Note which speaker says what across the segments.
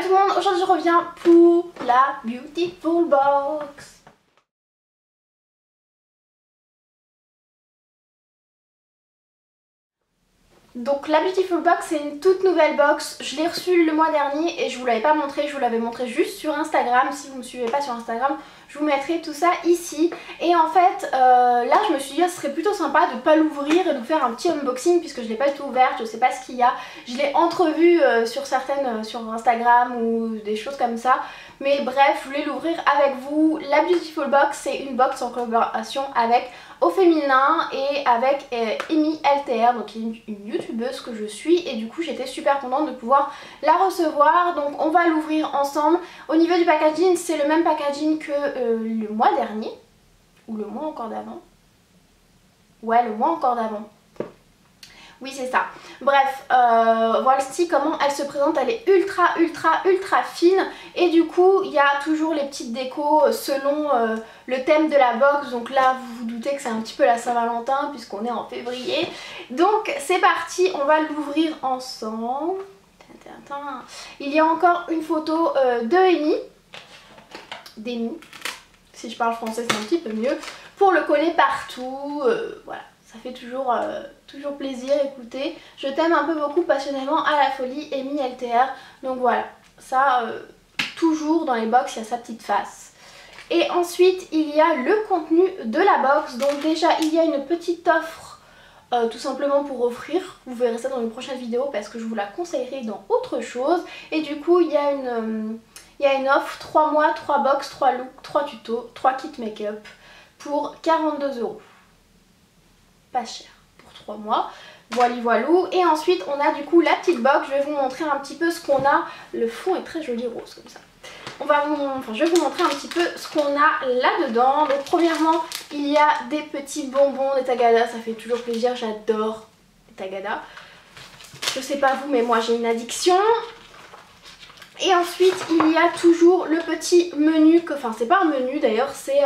Speaker 1: tout le monde, aujourd'hui je reviens pour la Beautiful Box. Donc la Beautiful Box, c'est une toute nouvelle box, je l'ai reçue le mois dernier et je vous l'avais pas montré, je vous l'avais montré juste sur Instagram. Si vous me suivez pas sur Instagram, je vous mettrai tout ça ici. Et en fait là je me suis dit ce serait plutôt sympa de pas l'ouvrir et de vous faire un petit unboxing puisque je l'ai pas du tout ouverte, je sais pas ce qu'il y a. Je l'ai entrevu sur certaines sur Instagram ou des choses comme ça. Mais bref, je voulais l'ouvrir avec vous. La Beautiful Box, c'est une box en collaboration avec Au Féminin et avec Amy LTR, donc une youtubeuse que je suis, et du coup j'étais super contente de pouvoir la recevoir. Donc on va l'ouvrir ensemble. Au niveau du packaging, c'est le même packaging que le mois dernier, ou le mois encore d'avant. Ouais, le mois encore d'avant. Oui, c'est ça. Bref, voici comment elle se présente. Elle est ultra fine. Et du coup, il y a toujours les petites décos selon le thème de la box. Donc là, vous vous doutez que c'est un petit peu la Saint-Valentin puisqu'on est en février. Donc c'est parti, on va l'ouvrir ensemble. Il y a encore une photo de Amy. D'Amy. Si je parle français, c'est un petit peu mieux. Pour le coller partout. Voilà. Ça fait toujours plaisir, écoutez. Je t'aime un peu beaucoup passionnément à la folie, Amy LTR. Donc voilà, ça, toujours dans les box, il y a sa petite face. Et ensuite, il y a le contenu de la box. Donc déjà, il y a une petite offre, tout simplement pour offrir. Vous verrez ça dans une prochaine vidéo parce que je vous la conseillerai dans autre chose. Et du coup, il y a une offre 3 mois, 3 box, 3 looks, 3 tutos, 3 kits make-up pour 42 €. Pas cher pour 3 mois, voilou. Et ensuite on a du coup la petite box. Je vais vous montrer un petit peu ce qu'on a. Le fond est très joli rose comme ça. Je vais vous montrer un petit peu ce qu'on a là dedans. Donc premièrement, il y a des petits bonbons, des tagadas. Ça fait toujours plaisir, j'adore les tagadas. Je sais pas vous, mais moi j'ai une addiction. Et ensuite il y a toujours le petit menu, enfin c'est pas un menu d'ailleurs, c'est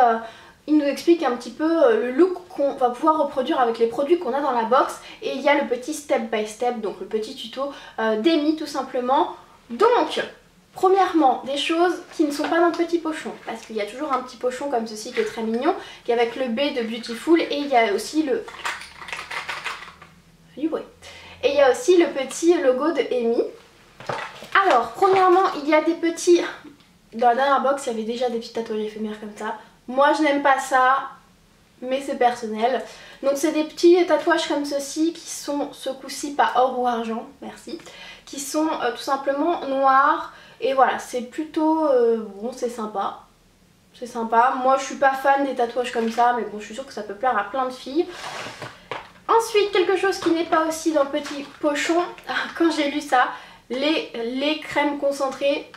Speaker 1: il nous explique un petit peu le look qu'on va pouvoir reproduire avec les produits qu'on a dans la box. Et il y a le petit step by step, donc le petit tuto d'Amy tout simplement. Donc, premièrement, des choses qui ne sont pas dans le petit pochon. Parce qu'il y a toujours un petit pochon comme ceci qui est très mignon, qui est avec le B de Beautiful. Et il y a aussi le... Et il y a aussi le petit logo de Amy. Alors, premièrement, il y a des petits... Dans la dernière box, il y avait déjà des petits tatouages éphémères comme ça. Moi je n'aime pas ça, mais c'est personnel. Donc c'est des petits tatouages comme ceci qui sont ce coup-ci pas or ou argent, merci. Qui sont tout simplement noirs. Et voilà, c'est plutôt bon, c'est sympa. C'est sympa. Moi je suis pas fan des tatouages comme ça, mais bon je suis sûre que ça peut plaire à plein de filles. Ensuite quelque chose qui n'est pas aussi dans le petit pochon, quand j'ai lu ça, les crèmes concentrées.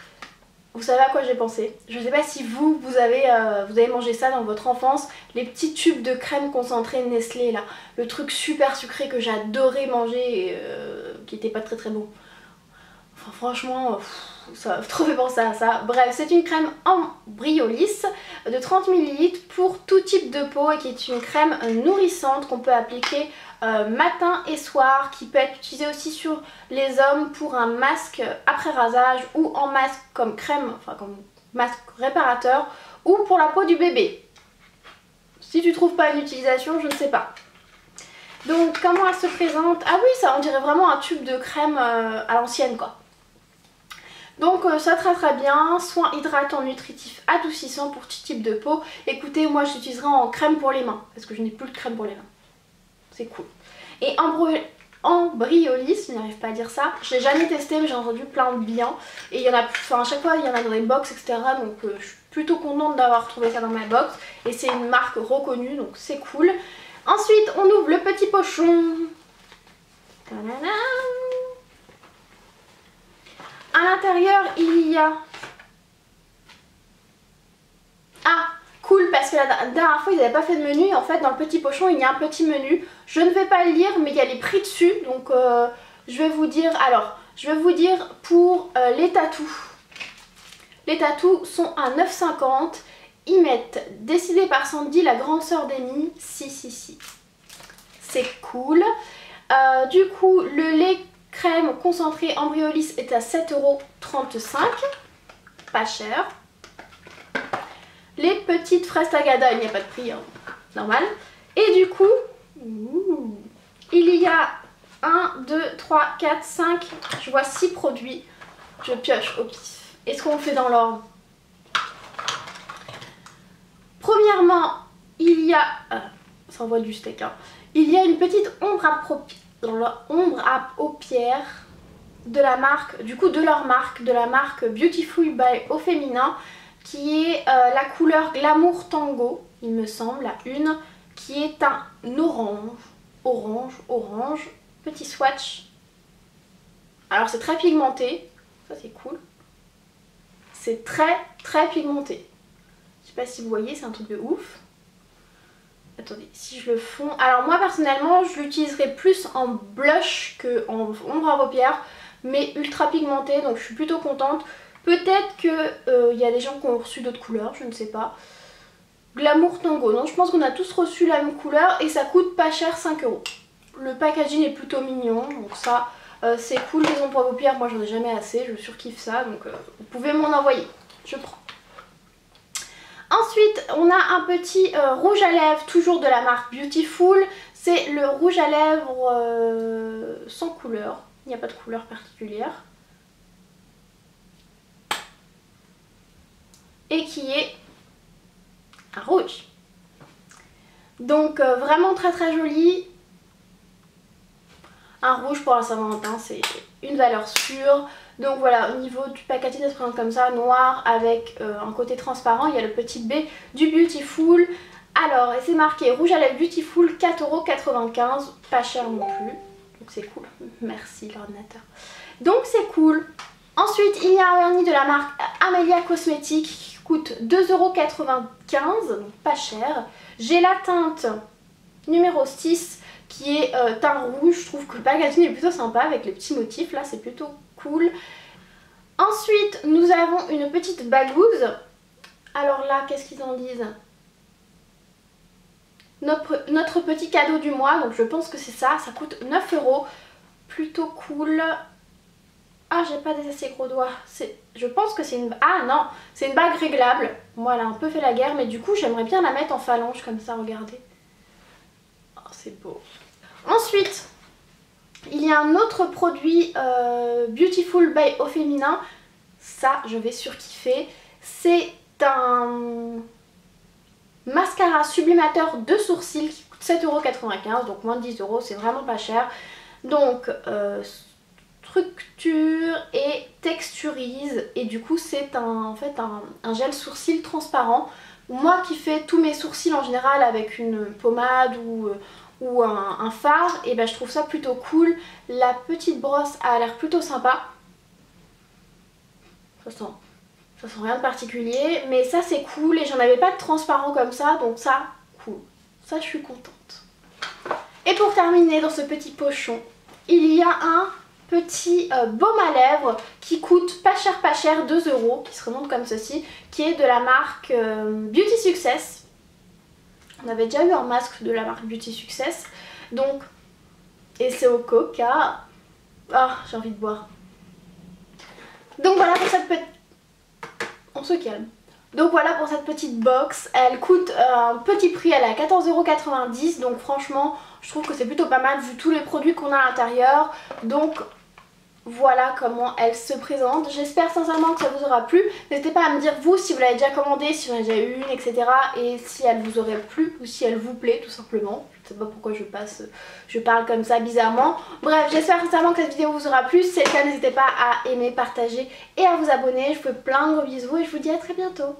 Speaker 1: Vous savez à quoi j'ai pensé? Je sais pas si vous avez mangé ça dans votre enfance, les petits tubes de crème concentrée Nestlé là, le truc super sucré que j'adorais manger et qui était pas très bon. Enfin franchement, ça trop fait penser à ça. Bref, c'est une crème en Briolis de 30 ml pour tout type de peau et qui est une crème nourrissante qu'on peut appliquer matin et soir, qui peut être utilisée aussi sur les hommes pour un masque après rasage ou en masque comme crème, enfin comme masque réparateur, ou pour la peau du bébé. Si tu trouves pas une utilisation, je ne sais pas. Donc comment elle se présente? Ah oui, ça on dirait vraiment un tube de crème à l'ancienne quoi. Donc ça très bien, soin hydratant, nutritif, adoucissant pour tout type de peau. Écoutez, moi je l'utiliserai en crème pour les mains, parce que je n'ai plus de crème pour les mains. C'est cool. Et en Briolis, je n'arrive pas à dire ça, je l'ai jamais testé mais j'ai entendu plein de bien. Et il y en a, enfin à chaque fois il y en a dans les box etc. Donc je suis plutôt contente d'avoir trouvé ça dans ma box. Et c'est une marque reconnue donc c'est cool. Ensuite on ouvre le petit pochon. Ta-da-da. À l'intérieur il y a... Ah, cool, parce que la dernière fois ils n'avaient pas fait de menu. En fait dans le petit pochon il y a un petit menu. Je ne vais pas le lire mais il y a les prix dessus. Donc je vais vous dire... Alors, je vais vous dire pour les tatous. Les tatous sont à 9,50 €. Ils mettent décidé par Sandy, la grande sœur d'Amy. Si. C'est cool. Du coup le lait crème concentrée Embryolis est à 7,35 €. Pas cher. Les petites fraises Tagada, il n'y a pas de prix, hein. Normal. Et du coup, il y a 1, 2, 3, 4, 5, je vois 6 produits. Je pioche au pif. Est-ce qu'on fait dans l'ordre? Premièrement, il y a... ça envoie du steak, hein. Il y a une petite ombre à paupières de la marque, du coup de leur marque, de la marque Beautiful by Au Féminin, qui est la couleur Glamour Tango, il me semble, la une, qui est un orange, petit swatch. Alors c'est très pigmenté, ça c'est cool. C'est très pigmenté. Je sais pas si vous voyez, c'est un truc de ouf. Attendez, si je le fonds... Alors moi personnellement, je l'utiliserai plus en blush qu'en ombre à paupières, mais ultra pigmenté, donc je suis plutôt contente. Peut-être qu'il y a des gens qui ont reçu d'autres couleurs, je ne sais pas. Glamour Tango, non, je pense qu'on a tous reçu la même couleur et ça coûte pas cher, 5 €. Le packaging est plutôt mignon, donc ça c'est cool. Les ombres à paupières, moi j'en ai jamais assez, je surkiffe ça, donc vous pouvez m'en envoyer, je prends. Ensuite, on a un petit rouge à lèvres, toujours de la marque Beautiful. C'est le rouge à lèvres sans couleur, il n'y a pas de couleur particulière. Et qui est un rouge. Donc vraiment très joli. Un rouge pour la Saint-Valentin, c'est une valeur sûre. Donc voilà, au niveau du packaging, ça se présente comme ça, noir avec un côté transparent. Il y a le petit B du Beautiful. Alors, c'est marqué rouge à lèvres Beautiful, 4,95 €, pas cher non plus. Donc c'est cool, merci l'ordinateur. Donc c'est cool. Ensuite, il y a un vernis de la marque Amelia Cosmetics qui coûte 2,95 €, donc pas cher. J'ai la teinte numéro 6 qui est teint rouge. Je trouve que le packaging est plutôt sympa avec les petits motifs, là c'est plutôt cool. Ensuite, nous avons une petite bagouze. Alors là, qu'est-ce qu'ils en disent? Notre petit cadeau du mois, donc je pense que c'est ça, ça coûte 9 €. Plutôt cool. Ah, j'ai pas des assez gros doigts. Je pense que c'est une... Ah non, c'est une bague réglable. Moi, elle a un peu fait la guerre, mais du coup, j'aimerais bien la mettre en phalange comme ça, regardez. Oh, c'est beau. Ensuite, il y a un autre produit Beautiful by Au Féminin. Ça, je vais surkiffer. C'est un mascara sublimateur de sourcils qui coûte 7,95 €, donc moins de 10 €, c'est vraiment pas cher. Donc, structure et texturise, et du coup c'est en fait un gel sourcil transparent. Moi qui fais tous mes sourcils en général avec une pommade ou un fard, et ben je trouve ça plutôt cool. La petite brosse a l'air plutôt sympa. Ça sent rien de particulier, mais ça c'est cool, et j'en avais pas de transparent comme ça, donc ça cool, ça je suis contente. Et pour terminer, dans ce petit pochon, il y a un petit baume à lèvres qui coûte pas cher, 2 €, qui se remonte comme ceci, qui est de la marque Beauty Success. On avait déjà eu un masque de la marque Beauty Success, donc, et c'est au coca. Ah, j'ai envie de boire. Donc voilà pour cette petite... On se calme. Donc voilà pour cette petite box, elle coûte un petit prix, elle est à 14,90 €, donc franchement je trouve que c'est plutôt pas mal vu tous les produits qu'on a à l'intérieur. Donc voilà comment elle se présente. J'espère sincèrement que ça vous aura plu. N'hésitez pas à me dire vous si vous l'avez déjà commandé, si vous en avez déjà eu une, etc. Et si elle vous aurait plu ou si elle vous plaît tout simplement. Je sais pas pourquoi je parle comme ça bizarrement. Bref, j'espère sincèrement que cette vidéo vous aura plu. Si c'est le cas, n'hésitez pas à aimer, partager et à vous abonner. Je vous fais plein de gros bisous et je vous dis à très bientôt.